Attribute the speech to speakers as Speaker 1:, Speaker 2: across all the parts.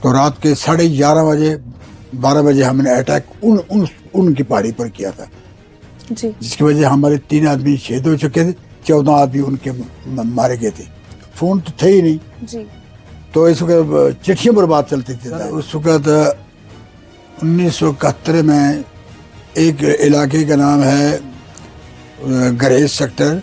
Speaker 1: तो रात के 11:30 बजे 12 बजे हमने अटैक उनकी पहाड़ी पर किया था
Speaker 2: जी।
Speaker 1: जिसकी वजह से हमारे 3 आदमी शहीद हो चुके थे, 14 आदमी उनके मारे गए थे। फोन तो थे ही नहीं
Speaker 2: जी।
Speaker 1: तो इस वक्त चिट्ठियों पर बात चलती थी। उस वक्त 1971 में एक इलाके का नाम है गरेज सेक्टर।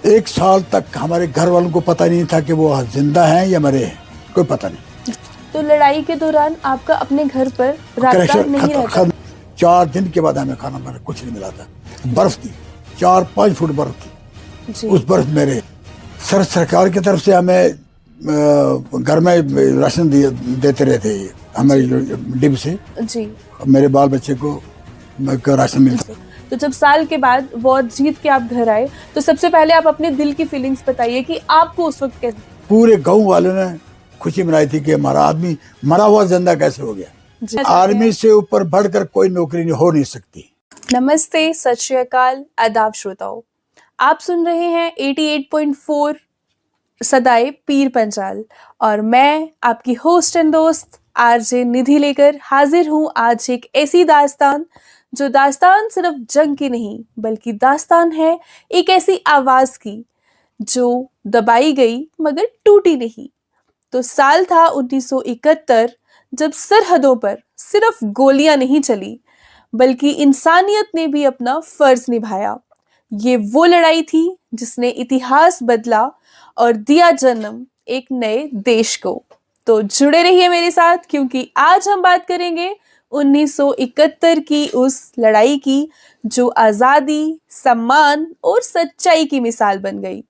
Speaker 1: 1 साल तक हमारे घर वालों को पता नहीं था कि वो जिंदा हैं या मरे हैं, कोई पता नहीं।
Speaker 2: तो लड़ाई के दौरान आपका अपने घर पर रास्ता नहीं रहता?
Speaker 1: 4 दिन के बाद हमें खाना बना, कुछ नहीं मिला था। बर्फ थी, 4-5 फुट बर्फ थी। उस बर्फ मेरे सरकार की तरफ से हमें घर में राशन देते रहते हमारी डिब से
Speaker 2: जी।
Speaker 1: मेरे बाल बच्चे को राशन मिलता।
Speaker 2: तो जब साल के बाद वॉर जीत के आप घर आए तो सबसे पहले आप अपने दिल की फीलिंग्स बताइए कि आपको उस वक्त कैसे?
Speaker 1: पूरे गांव वालों ने खुशी मनाई थी कि हमारा आदमी मरा हुआ जिंदा कैसे हो गया। आर्मी से ऊपर बढ़कर कोई नौकरी हो नहीं सकती।
Speaker 2: नमस्ते, सत श्री अकाल, आदाब श्रोताओ। आप सुन रहे हैं 88.4 सदाए पीर पंचाल और मैं आपकी होस्ट एंड दोस्त आरजे निधि लेकर हाजिर हूँ आज एक ऐसी दास्तान जो दास्तान सिर्फ जंग की नहीं बल्कि दास्तान है एक ऐसी आवाज की जो दबाई गई मगर टूटी नहीं। तो साल था 1971 जब सरहदों पर सिर्फ गोलियां नहीं चली बल्कि इंसानियत ने भी अपना फर्ज निभाया। ये वो लड़ाई थी जिसने इतिहास बदला और दिया जन्म एक नए देश को। तो जुड़े रहिए मेरे साथ क्योंकि आज हम बात करेंगे 1971 की उस लड़ाई की जो आज़ादी, सम्मान और सच्चाई की मिसाल बन गई।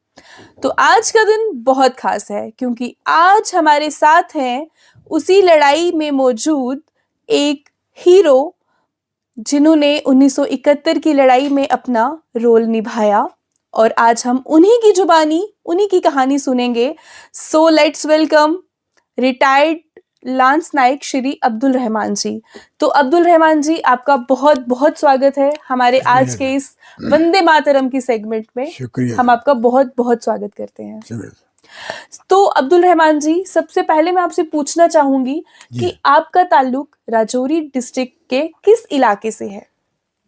Speaker 2: तो आज का दिन बहुत खास है क्योंकि आज हमारे साथ हैं उसी लड़ाई में मौजूद एक हीरो जिन्होंने 1971 की लड़ाई में अपना रोल निभाया और आज हम उन्हीं की जुबानी, उन्हीं की कहानी सुनेंगे। So let's welcome retired lance Naik Shri Abdul Rahman ji. तो अब्दुल रहमान जी, आपका बहुत बहुत स्वागत है हमारे आज के इस वंदे मातरम की सेगमेंट में। हम आपका बहुत बहुत स्वागत करते हैं। तो अब्दुल रहमान जी, सबसे पहले मैं आपसे पूछना चाहूंगी कि आपका ताल्लुक राजौरी डिस्ट्रिक्ट के किस इलाके से है?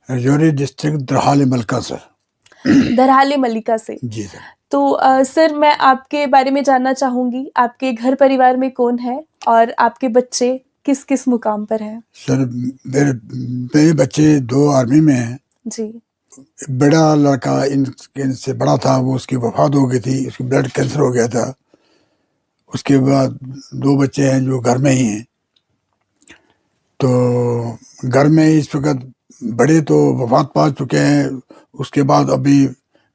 Speaker 1: राजौरी डिस्ट्रिक्ट दरहाल मलिका से।
Speaker 2: दरहाल मलिका से जी सर। तो सर, मैं आपके बारे में जानना चाहूंगी, आपके घर परिवार में कौन है और आपके बच्चे किस किस मुकाम पर हैं?
Speaker 1: सर, मेरे बच्चे 2 आर्मी में हैं
Speaker 2: जी।
Speaker 1: बड़ा लड़का इनसे बड़ा था, वो उसकी वफात हो गई थी, उसकी ब्लड कैंसर हो गया था। उसके बाद 2 बच्चे हैं जो घर में ही हैं। तो घर में इस वक्त बड़े तो वफात पा चुके हैं, उसके बाद अभी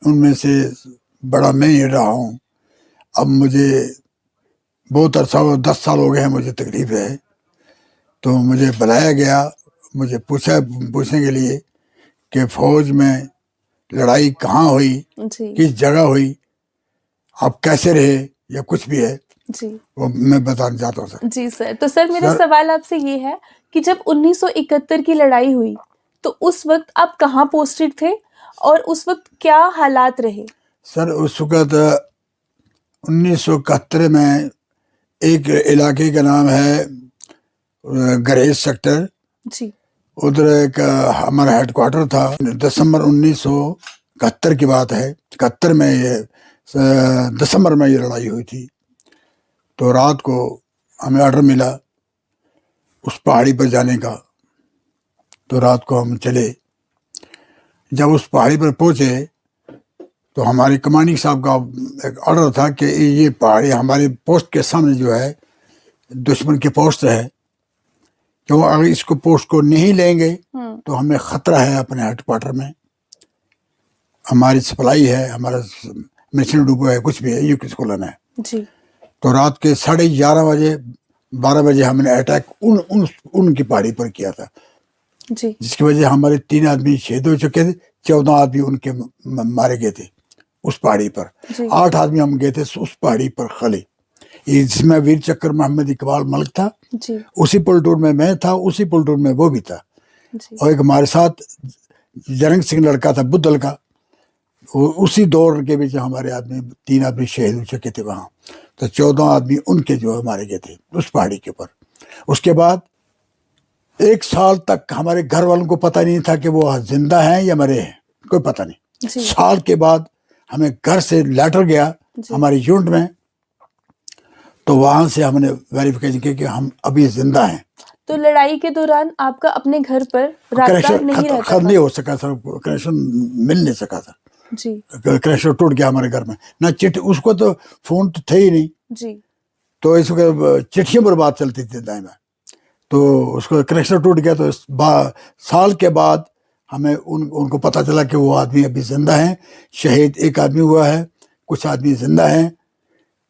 Speaker 1: उनमें से बड़ा मैं ही रहा हूँ। अब मुझे बहुत अरसा 10 साल हो गए हैं, मुझे तकलीफ है। तो मुझे बुलाया गया, मुझे पूछने के लिए कि फौज में लड़ाई कहाँ हुई, किस जगह हुई, आप कैसे रहे या कुछ भी है
Speaker 2: जी,
Speaker 1: वो मैं बताना चाहता हूँ सर।
Speaker 2: जी सर। तो सर, मेरा सवाल आपसे ये है कि जब 1971 की लड़ाई हुई तो उस वक्त आप कहाँ पोस्टेड थे और उस वक्त क्या हालात रहे? सर,
Speaker 1: उस वक्त 1971 में एक इलाके का नाम है गरेज सेक्टर
Speaker 2: जी।
Speaker 1: उधर एक हमारा हेडक्वार्टर था। दिसंबर 1971 की बात है। 71 में ये दिसंबर में ये लड़ाई हुई थी। तो रात को हमें ऑर्डर मिला उस पहाड़ी पर जाने का। तो रात को हम चले। जब उस पहाड़ी पर पहुंचे तो हमारे कमांडिंग साहब का एक ऑर्डर था कि ये पहाड़ी हमारे पोस्ट के सामने जो है दुश्मन की पोस्ट है, क्यों अगर इसको पोस्ट को नहीं लेंगे तो हमें खतरा है अपने हेडक्वार्टर में, हमारी सप्लाई है, हमारा मिशन डूबो है, कुछ भी है, ये किसको लेना है
Speaker 2: जी।
Speaker 1: तो रात के 11:30 12 बजे हमने अटैक उनकी पहाड़ी पर किया था
Speaker 2: जी।
Speaker 1: जिसकी वजह से हमारे 3 आदमी शहीद हो चुके थे, 14 आदमी उनके मारे गए थे उस पहाड़ी पर। 8 आदमी हम गए थे उस पहाड़ी पर खले, जिसमें वीर चक्र मोहम्मद इकबाल मलिक था
Speaker 2: जी।
Speaker 1: उसी प्लेटून में मैं था, उसी प्लेटून में वो भी था
Speaker 2: जी।
Speaker 1: और एक हमारे साथ जरंग सिंह लड़का था बुद्धल का, उसी दौर के बीच हमारे आदमी 3 आदमी शहीद हो चुके थे वहाँ। तो 14 आदमी उनके जो मारे गए थे उस पहाड़ी के ऊपर। उसके बाद 1 साल तक हमारे घर वालों को पता नहीं था कि वो जिंदा हैं या मरे हैं, कोई पता नहीं। साल के बाद हमें घर से लेटर गया हमारी यूनिट में, तो वहां से हमने वेरिफिकेशन किया कि हम अभी जिंदा हैं।
Speaker 2: तो लड़ाई के दौरान आपका अपने घर पर रास्ता नहीं रहता था?
Speaker 1: नहीं हो सका सर, कनेक्शन मिल नहीं सका सर
Speaker 2: जी।
Speaker 1: कनेक्शन टूट गया हमारे घर में ना। चिट्ठी, उसको तो फोन तो थे ही नहीं
Speaker 2: जी।
Speaker 1: तो इसको चिट्ठियों पर बात चलती थी दाएं, तो उसको कनेक्शन टूट गया। तो साल के बाद हमें उनको पता चला कि वो आदमी अभी जिंदा हैं। शहीद एक आदमी हुआ है, कुछ आदमी जिंदा हैं।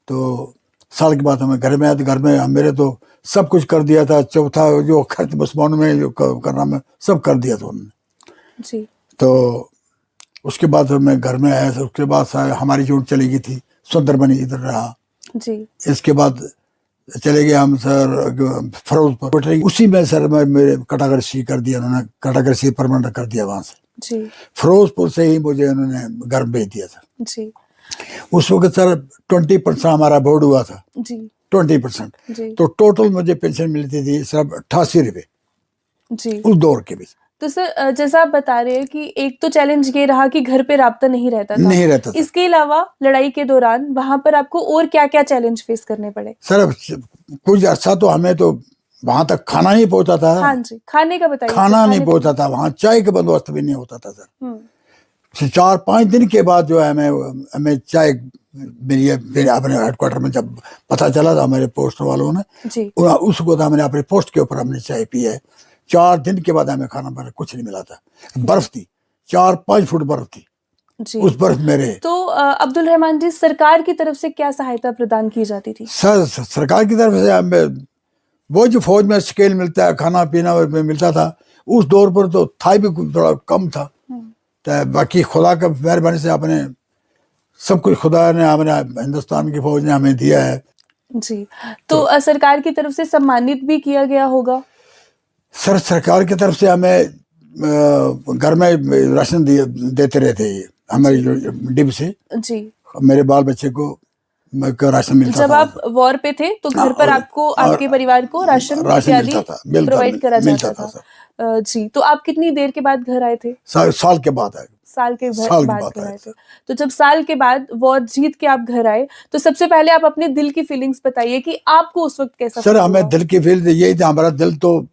Speaker 1: तो साल के बाद हमें घर में आए, तो घर में मेरे तो सब कुछ कर दिया था। चौथा जो खर्च मुसलमानों में जो करना में सब कर दिया था उन्होंने जी। तो उसके बाद मैं घर में आया। उसके बाद हमारी यूनिट चली गई थी सुंदरबनी, इधर रहा जी। इसके बाद चले गए हम सर फरोजपुर। उसी में सर मेरे कटागर्शी कर दिया उन्होंने, कटागर्शी परमानेंट कर दिया वहां से जी। फिरोजपुर से ही मुझे उन्होंने घर भेज दिया सर जी। उस वक्त सर 20% हमारा बोर्ड हुआ था जी। 20%। तो टोटल मुझे पेंशन मिलती थी सर 88 रुपए जी उस दौर के बीच।
Speaker 2: तो सर जैसा आप बता रहे हैं कि एक तो चैलेंज ये रहा कि घर पे राब्ता नहीं रहता था। इसके अलावा लड़ाई के दौरान वहां पर आपको और क्या क्या चैलेंज फेस करने पड़े?
Speaker 1: सर कुछ अर्सा तो हमें तो वहां तक खाना नहीं पहुंचा था।
Speaker 2: हाँ जी, खाने का बताइए।
Speaker 1: खाना नहीं पहुंचा था, वहां चाय का बंदोबस्त भी नहीं होता था सर। 4-5 दिन के बाद जो है हमें चाय मेरी अपने हेडक्वार्टर में जब पता चला था हमारे पोस्ट वालों ने जी। उसको था मैंने अपने पोस्ट के ऊपर हमने चाय पी है। 4 दिन के बाद हमें खाना बना कुछ नहीं मिला था। बर्फ थी, 4-5 फुट बर्फ थी जी। उस बर्फ मेरे।
Speaker 2: तो अब्दुल रहमान जी, सरकार की तरफ से क्या सहायता प्रदान की जाती थी?
Speaker 1: सर सरकार की तरफ से हमें वो जो फौज में स्केल मिलता है, खाना पीना मिलता था, उस दौर पर तो था भी थोड़ा कम था। तो बाकी खुदा का मेहरबानी से आपने सब कुछ खुदा ने हमारे हिंदुस्तान की फौज ने हमें दिया है
Speaker 2: जी। तो सरकार की तरफ से सम्मानित भी किया गया होगा?
Speaker 1: सर सरकार की तरफ से हमें घर में राशन देते रहते हमारी जो डिब से जी। मेरे बाल बच्चे को राशन मिलता था।
Speaker 2: जब आप वॉर पे थे तो घर पर आपको आपके परिवार को राशन इत्यादि प्रोवाइड करा जाता था जी। तो आप कितनी देर के बाद घर आए थे?
Speaker 1: साल के बाद आए।
Speaker 2: साल के बाद घर आए थे। तो जब साल के बाद वॉर जीत के आप घर आए तो सबसे पहले आप अपने दिल की फीलिंग्स बताइए कि आपको उस वक्त कैसा?
Speaker 1: सर हमें दिल की फीलिंग यही थी, हमारा दिल तो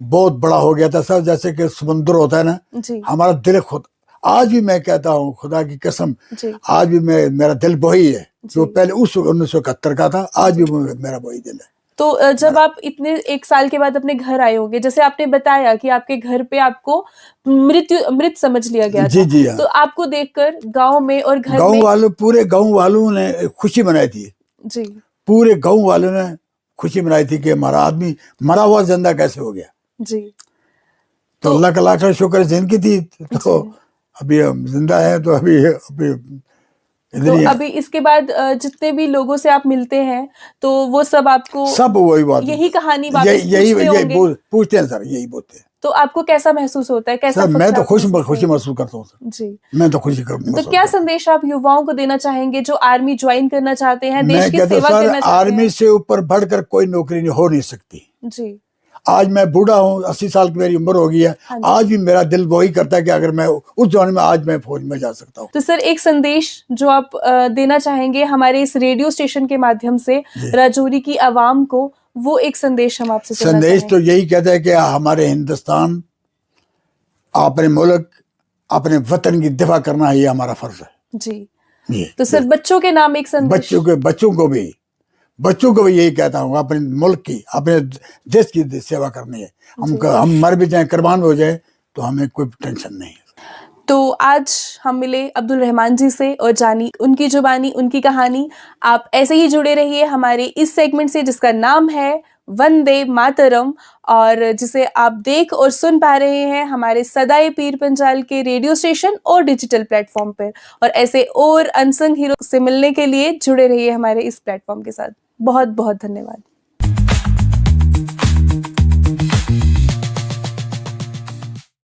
Speaker 1: बहुत बड़ा हो गया था सर, जैसे कि समुद्र होता है ना जी। हमारा दिल खुद, आज भी मैं कहता हूँ खुदा की कसम, आज भी मेरा दिल वही है जो पहले उस 1971 का था, आज भी मेरा वही दिल है।
Speaker 2: तो जब आप इतने 1 साल के बाद अपने घर आए होंगे, जैसे आपने बताया कि आपके घर पे आपको मृत समझ लिया गया
Speaker 1: जी,
Speaker 2: था
Speaker 1: जी, हाँ।
Speaker 2: तो आपको देखकर गांव में और घर में
Speaker 1: वालों, पूरे गांव वालों ने खुशी मनाई थी जी। पूरे गांव वालों ने खुशी मनाई थी कि हमारा आदमी मरा हुआ जिंदा कैसे हो गया जी। तो अल्लाह का लाख शुक्र जिंदगी थी तो अभी हम जिंदा है। तो अभी
Speaker 2: तो अभी इसके बाद जितने भी लोगों से आप मिलते हैं तो वो सब आपको
Speaker 1: सब वही बात,
Speaker 2: यही कहानी वापस
Speaker 1: पूछते हैं सर, यही बोलते हैं।
Speaker 2: तो आपको कैसा महसूस होता है? कैसा?
Speaker 1: मैं तो खुशी महसूस करता हूँ सर जी। मैं तो खुशी करता हूँ।
Speaker 2: तो क्या संदेश आप युवाओं को देना चाहेंगे जो आर्मी ज्वाइन करना चाहते हैं, देश की सेवा करना चाहते हैं?
Speaker 1: आर्मी से ऊपर बढ़कर कोई नौकरी हो नहीं सकती जी। आज मैं बूढ़ा हूँ, 80 साल की मेरी उम्र हो गई है, आज भी मेरा दिल वही करता है कि अगर मैं उस जमाने में आज मैं फौज में जा सकता हूँ।
Speaker 2: तो सर एक संदेश जो आप देना चाहेंगे हमारे इस रेडियो स्टेशन के माध्यम से राजौरी की आवाम को, वो एक संदेश हम आपसे सुनना चाहेंगे।
Speaker 1: संदेश तो यही कहता है कि हमारे हिंदुस्तान, अपने मुल्क, अपने वतन की दिफा करना ही हमारा फर्ज है
Speaker 2: जी। तो सर बच्चों के नाम एक संदेश,
Speaker 1: बच्चों को भी यही कहता हूँ, अपने मुल्क की, अपने देश की सेवा करनी है। हम मर भी जाए, कुर्बान हो जाए तो हमें कोई टेंशन नहीं है।
Speaker 2: तो आज हम मिले अब्दुल रहमान जी से और जानी उनकी जुबानी, उनकी कहानी। आप ऐसे ही जुड़े रहिए हमारे इस सेगमेंट से जिसका नाम है वंदे मातरम, और जिसे आप देख और सुन पा रहे हैं हमारे सदाए पीर पंजाल के रेडियो स्टेशन और डिजिटल प्लेटफॉर्म पर। और ऐसे और अनसंग हीरो से मिलने के लिए जुड़े रहिए हमारे इस प्लेटफॉर्म के साथ। बहुत बहुत धन्यवाद।